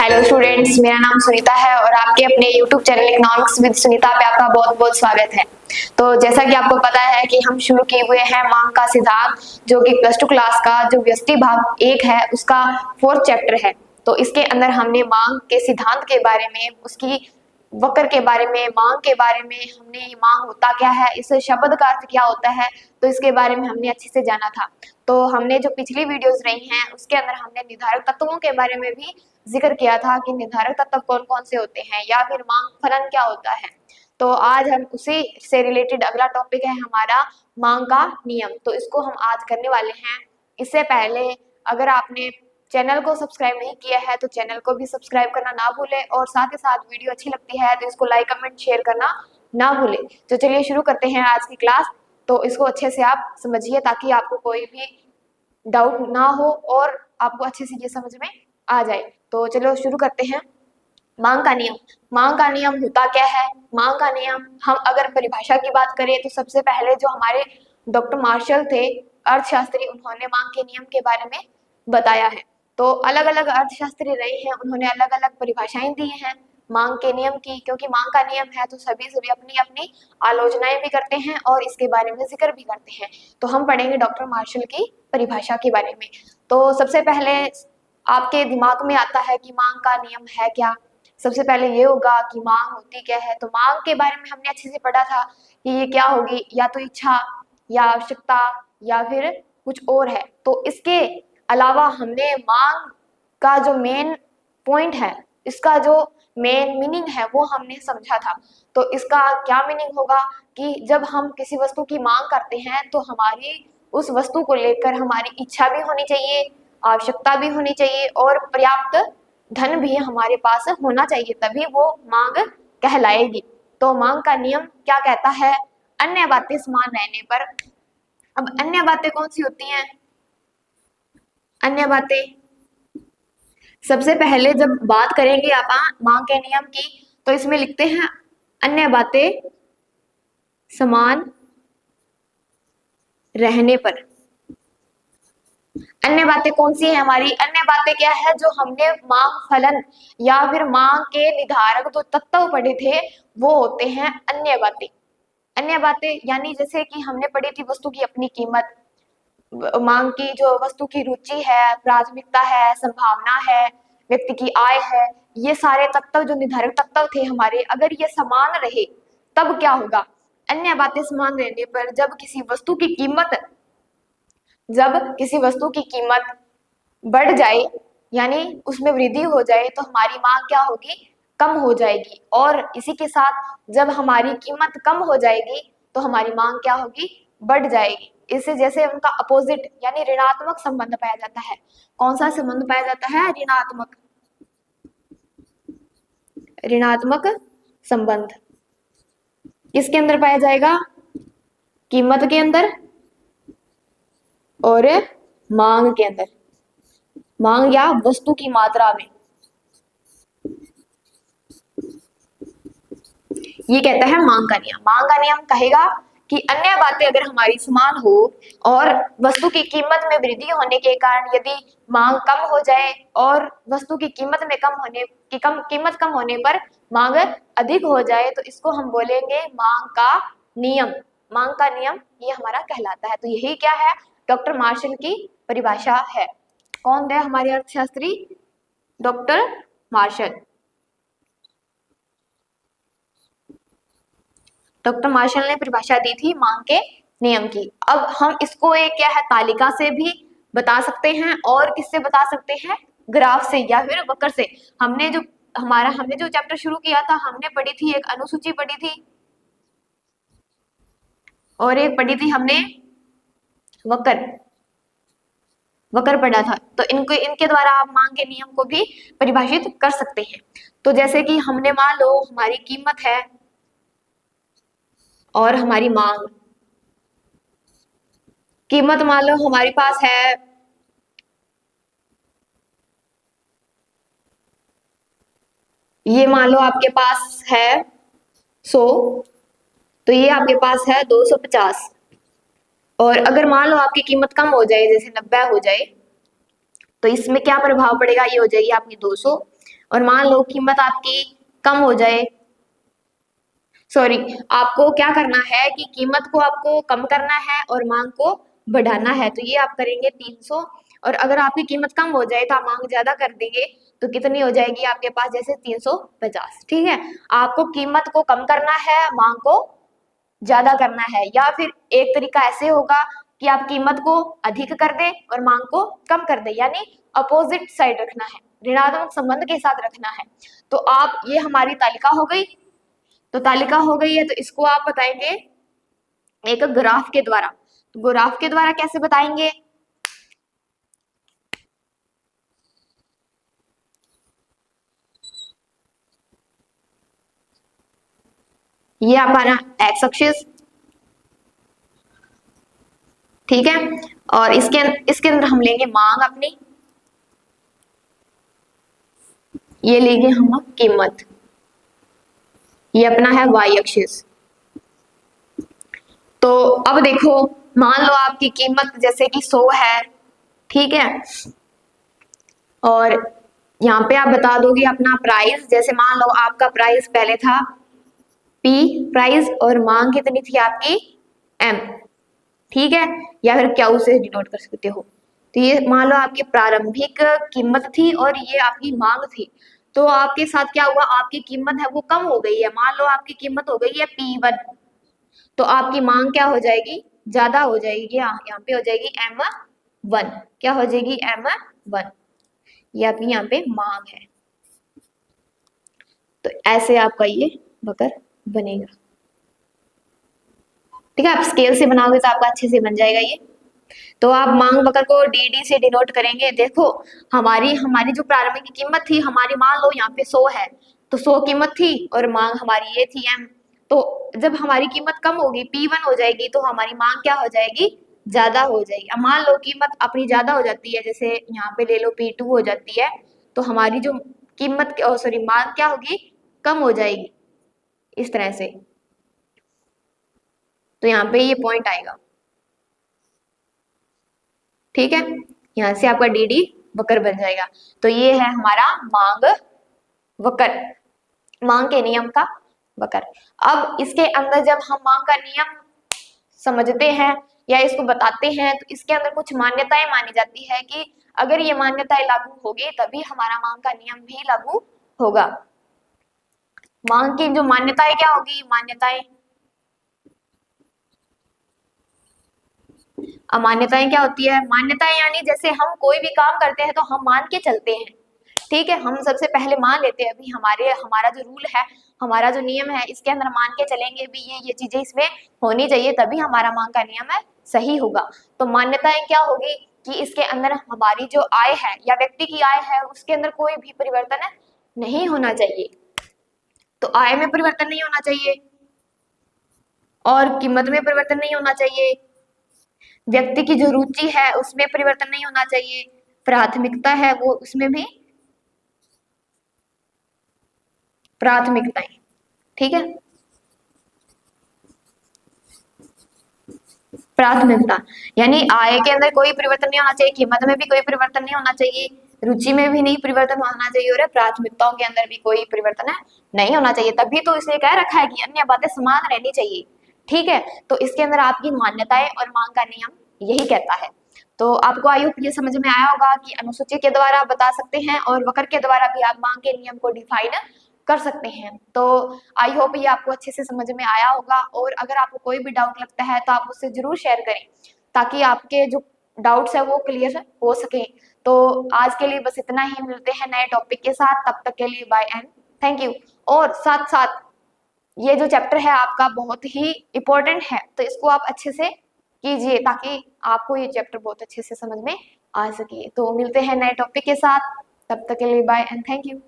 Hello students, मेरा नाम सुनीता है और आपके अपने YouTube channel economics with Sunita पे आपका बहुत बहुत स्वागत है। तो जैसा कि आपको पता है कि हम शुरू किए हुए हैं मांग का सिद्धांत, जो कि प्लस टू क्लास का जो व्यष्टि भाग 1 है उसका 4th चैप्टर है। तो इसके अंदर हमने मांग के सिद्धांत के बारे में, उसकी वक्र के बारे में, मांग के बारे में, हमने ये मांग होता क्या है, इस शब्द का अर्थ क्या होता है, तो इसके बारे में हमने अच्छे से जाना था। तो हमने जो पिछली वीडियोस रही हैं उसके अंदर हमने निर्धारक तत्वों के बारे में भी जिक्र किया था कि निर्धारक तत्व कौन कौन से होते हैं या फिर मांग फलन क्या होता है। तो आज हम उसी से रिलेटेड अगला टॉपिक है हमारा मांग का नियम। तो इसको हम आज करने वाले हैं। इससे पहले अगर आपने चैनल को सब्सक्राइब नहीं किया है तो चैनल को भी सब्सक्राइब करना ना भूलें और साथ ही साथ वीडियो अच्छी लगती है तो इसको लाइक कमेंट शेयर करना ना भूलें। तो चलिए शुरू करते हैं आज की क्लास। तो इसको अच्छे से आप समझिए ताकि आपको कोई भी डाउट ना हो और आपको अच्छे से ये समझ में आ जाए। तो चलो शुरू करते हैं। मांग का नियम। मांग का नियम होता क्या है? मांग का नियम, हम अगर परिभाषा की बात करें तो सबसे पहले जो हमारे डॉक्टर मार्शल थे अर्थशास्त्री, उन्होंने मांग के नियम के बारे में बताया है। तो अलग अलग अर्थशास्त्री रहे हैं, उन्होंने अलग अलग परिभाषाएं दी हैं मांग के नियम की, क्योंकि मांग का नियम है तो सभी अपनी अपनी आलोचनाएं भी करते हैं और इसके बारे में जिक्र भी करते हैं। तो हम पढ़ेंगे डॉक्टर मार्शल की परिभाषा के बारे में। तो सबसे पहले आपके दिमाग में आता है कि मांग का नियम है क्या। सबसे पहले ये होगा कि मांग होती क्या है। तो मांग के बारे में हमने अच्छे से पढ़ा था कि ये क्या होगी, या तो इच्छा या आवश्यकता या फिर कुछ और है। तो इसके अलावा हमने मांग का जो मेन पॉइंट है, इसका जो मेन मीनिंग है वो हमने समझा था। तो इसका क्या मीनिंग होगा कि जब हम किसी वस्तु की मांग करते हैं तो हमारी उस वस्तु को लेकर हमारी इच्छा भी होनी चाहिए, आवश्यकता भी होनी चाहिए और पर्याप्त धन भी हमारे पास होना चाहिए, तभी वो मांग कहलाएगी। तो मांग का नियम क्या कहता है? अन्य बातें समान रहने पर। अब अन्य बातें कौन सी होती हैं? अन्य बातें, सबसे पहले जब बात करेंगे आप मांग के नियम की तो इसमें लिखते हैं अन्य बातें समान रहने पर। अन्य बातें कौन सी है हमारी? अन्य बातें क्या है? जो हमने मांग फलन या फिर मांग के निर्धारक जो तत्व पढ़े थे वो होते हैं अन्य बातें। अन्य बातें यानी जैसे कि हमने पढ़ी थी वस्तु की अपनी कीमत, मांग की जो वस्तु की रुचि है, प्राथमिकता है, संभावना है, व्यक्ति की आय है, ये सारे तत्व जो निर्धारक तत्व थे हमारे, अगर ये समान रहे तब क्या होगा? अन्य बातें समान रहने पर जब किसी वस्तु की कीमत बढ़ जाए यानी उसमें वृद्धि हो जाए तो हमारी मांग क्या होगी? कम हो जाएगी। और इसी के साथ जब हमारी कीमत कम हो जाएगी तो हमारी मांग क्या होगी? बढ़ जाएगी। इससे जैसे उनका अपोजिट यानी ऋणात्मक संबंध पाया जाता है। कौन सा संबंध पाया जाता है? ऋणात्मक संबंध किसके अंदर पाया जाएगा? कीमत के अंदर और मांग के अंदर, मांग या वस्तु की मात्रा में। ये कहता है मांग का नियम। मांग का नियम कहेगा कि अन्य बातें अगर हमारी समान हो और वस्तु की कीमत में वृद्धि होने के कारण यदि मांग कम हो जाए और वस्तु की कीमत में कीमत कम होने पर मांग अधिक हो जाए तो इसको हम बोलेंगे मांग का नियम। मांग का नियम ये हमारा कहलाता है। तो यही क्या है? डॉक्टर मार्शल की परिभाषा है। कौन है हमारे अर्थशास्त्री? Doctor martial. डॉक्टर मार्शल ने परिभाषा दी थी मांग के नियम की। अब हम इसको एक क्या है तालिका से भी बता सकते हैं और किससे बता सकते हैं? ग्राफ से या फिर वक्र से। हमने जो चैप्टर शुरू किया था हमने पढ़ी थी एक अनुसूची पढ़ी थी और एक पढ़ी थी हमने वक्र पढ़ा था। तो इनके द्वारा आप मांग के नियम को भी परिभाषित कर सकते हैं। तो जैसे कि हमने मान लो हमारी कीमत है और हमारी मांग। कीमत मान लो हमारे पास है ये, मान लो आपके पास है 100, तो ये आपके पास है 250। और अगर मान लो आपकी कीमत कम हो जाए, जैसे 90 हो जाए, तो इसमें क्या प्रभाव पड़ेगा? ये हो जाएगी आपकी 200 और मान लो कीमत आपकी कम हो जाए, सॉरी, आपको क्या करना है कि कीमत को आपको कम करना है और मांग को बढ़ाना है, तो ये आप करेंगे 300। और अगर आपकी कीमत कम हो जाए तो आप मांग ज्यादा कर देंगे, तो कितनी हो जाएगी आपके पास, जैसे 350। ठीक है, आपको कीमत को कम करना है, मांग को ज्यादा करना है। या फिर एक तरीका ऐसे होगा कि आप कीमत को अधिक कर दें और मांग को कम कर दें, यानी अपोजिट साइड रखना है, ऋणात्मक संबंध के साथ रखना है। तो आप, ये हमारी तालिका हो गई, तो तालिका हो गई है, तो इसको आप बताएंगे एक ग्राफ के द्वारा। तो ग्राफ के द्वारा कैसे बताएंगे, ये हमारा एक्स एक्सिस, ठीक है, और इसके अंदर हम लेंगे मांग अपनी, ये लेंगे हम कीमत, ये अपना है वाई एक्सिस। तो अब देखो, मान लो आपकी कीमत जैसे कि 100 है, ठीक है, और यहाँ पे आप बता दोगे अपना प्राइस, जैसे मान लो आपका प्राइस पहले था P प्राइस और मांग कितनी थी आपकी M, ठीक है, या फिर क्यू से डिनोट कर सकते हो। तो ये मान लो आपकी प्रारंभिक कीमत थी और ये आपकी मांग थी, तो आपके साथ क्या हुआ, आपकी कीमत है वो कम हो गई है। मान लो आपकी कीमत हो गई है P1, तो आपकी मांग क्या हो जाएगी, ज्यादा हो जाएगी, यहाँ पे हो जाएगी M1, क्या हो जाएगी M1, ये आपकी यहाँ पे मांग है। तो ऐसे आपका ये वक्र बनेगा, ठीक है, आप स्केल से बनाओगे तो आपका अच्छे से बन जाएगा ये। तो आप मांग वक्र को डी से डिनोट करेंगे। देखो, हमारी हमारी जो प्रारंभिक कीमत थी, हमारी मान लो यहाँ पे 100 है, तो 100 कीमत थी और मांग हमारी ये थी M। तो जब हमारी कीमत कम होगी, P1 हो जाएगी, तो हमारी मांग क्या हो जाएगी, ज्यादा हो जाएगी। अब मान लो कीमत अपनी ज्यादा हो जाती है, जैसे यहाँ पे ले लो P2 हो जाती है, तो हमारी जो कीमत, सॉरी, मांग क्या होगी, कम हो जाएगी, इस तरह से। तो यहाँ पे ये पॉइंट आएगा, ठीक है, यहाँ से आपका डी वक्र बन जाएगा। तो ये है हमारा मांग वक्र, मांग के नियम का वक्र। अब इसके अंदर जब हम मांग का नियम समझते हैं या इसको बताते हैं, तो इसके अंदर कुछ मान्यताएं मानी जाती है कि अगर ये मान्यताएं लागू होगी तभी हमारा मांग का नियम भी लागू होगा। मांग की जो मान्यताएं क्या होगी, मान्यताएं, अमान्यताएं क्या होती है, मान्यताएं यानी जैसे हम कोई भी काम करते हैं तो हम मान के चलते हैं, ठीक है, हम सबसे पहले मान लेते हैं अभी हमारा जो रूल है, हमारा जो नियम है, इसके अंदर मान के चलेंगे भी ये चीजें इसमें होनी चाहिए, तभी हमारा मांग का नियम है सही होगा। तो मान्यताएं क्या होगी कि इसके अंदर हमारी जो आय है या व्यक्ति की आय है, उसके अंदर कोई भी परिवर्तन नहीं होना चाहिए। तो आय में परिवर्तन नहीं होना चाहिए और कीमत में परिवर्तन नहीं होना चाहिए, व्यक्ति की जो रुचि है उसमें परिवर्तन नहीं होना चाहिए, प्राथमिकता है वो उसमें भी प्राथमिकताएं, ठीक है, प्राथमिकता यानी आय के अंदर कोई परिवर्तन नहीं होना चाहिए, कीमत में भी कोई परिवर्तन नहीं होना चाहिए, रुचि में भी नहीं परिवर्तन होना चाहिए और प्राथमिकताओं के अंदर भी कोई परिवर्तन नहीं होना चाहिए। तभी तो इसलिए कह रखा है कि अन्य बातें समान रहनी चाहिए, ठीक है। तो इसके अंदर आपकी मान्यताएं और मांग का नियम यही कहता है। तो आपको आई होप ये समझ में आया होगा कि अनुसूची के द्वारा बता सकते हैं और वक्र के द्वारा भी आप मांग के नियम को डिफाइन कर सकते हैं। तो आई होप ये आपको अच्छे से समझ में आया होगा, और अगर आपको कोई भी डाउट लगता है तो आप मुझसे जरूर शेयर करें ताकि आपके जो डाउट्स है वो क्लियर हो सके। तो आज के लिए बस इतना ही, मिलते हैं नए टॉपिक के साथ, तब तक के लिए बाय एंड थैंक यू। और साथ साथ ये जो चैप्टर है आपका बहुत ही इम्पोर्टेंट है, तो इसको आप अच्छे से कीजिए ताकि आपको ये चैप्टर बहुत अच्छे से समझ में आ सके। तो मिलते हैं नए टॉपिक के साथ, तब तक के लिए बाय एंड थैंक यू।